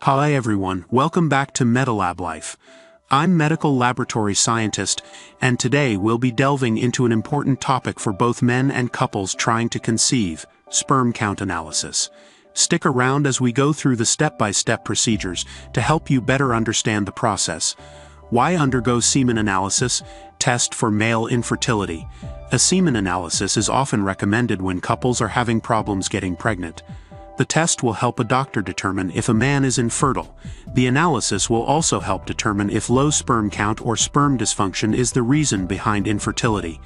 Hi everyone, welcome back to MetaLab Life. I'm medical laboratory scientist, and today we'll be delving into an important topic for both men and couples trying to conceive: sperm count analysis. Stick around as we go through the step-by-step procedures to help you better understand the process. Why undergo semen analysis? Test for male infertility. A semen analysis is often recommended when couples are having problems getting pregnant. The test will help a doctor determine if a man is infertile. The analysis will also help determine if low sperm count or sperm dysfunction is the reason behind infertility.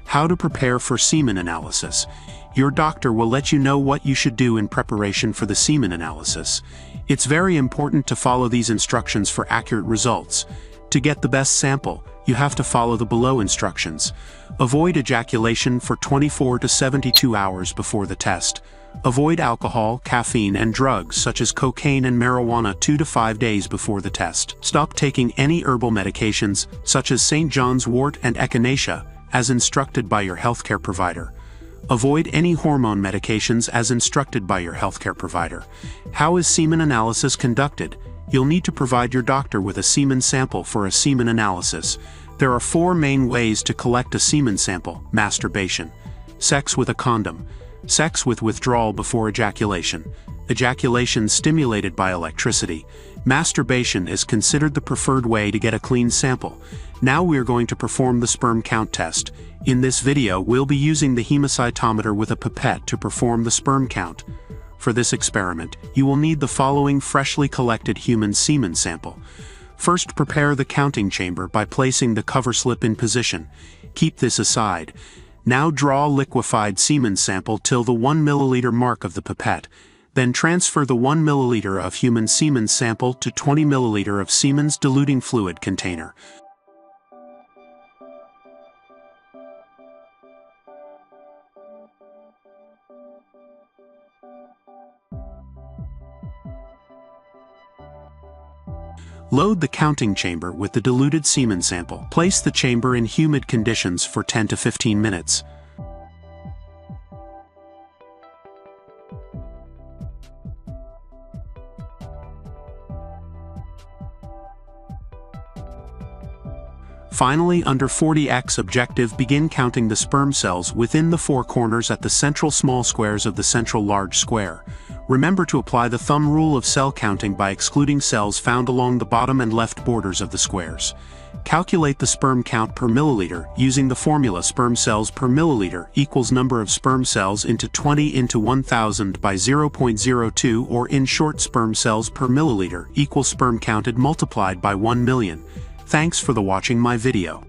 How to prepare for semen analysis. Your doctor will let you know what you should do in preparation for the semen analysis. It's very important to follow these instructions for accurate results. To get the best sample, you have to follow the below instructions. Avoid ejaculation for 24 to 72 hours before the test. Avoid alcohol, caffeine, and drugs such as cocaine and marijuana 2 to 5 days before the test. Stop taking any herbal medications such as St. John's wort and echinacea as instructed by your healthcare provider. Avoid any hormone medications as instructed by your healthcare provider. How is semen analysis conducted? You'll need to provide your doctor with a semen sample for a semen analysis. There are 4 main ways to collect a semen sample: masturbation, sex with a condom, sex with withdrawal before ejaculation, ejaculation stimulated by electricity. Masturbation is considered the preferred way to get a clean sample. Now we are going to perform the sperm count test. In this video, we'll be using the hemocytometer with a pipette to perform the sperm count. For this experiment, you will need the following freshly collected human semen sample. First, prepare the counting chamber by placing the cover slip in position. Keep this aside. Now draw liquefied semen sample till the 1 milliliter mark of the pipette. Then transfer the 1 milliliter of human semen sample to 20 milliliter of semen's diluting fluid container. Load the counting chamber with the diluted semen sample. Place the chamber in humid conditions for 10 to 15 minutes. Finally, under 40x objective, begin counting the sperm cells within the 4 corners at the central small squares of the central large square. Remember to apply the thumb rule of cell counting by excluding cells found along the bottom and left borders of the squares. Calculate the sperm count per milliliter using the formula sperm cells per milliliter equals number of sperm cells into 20 into 1000 by 0.02, or in short, sperm cells per milliliter equals sperm counted multiplied by 1 million. Thanks for watching my video.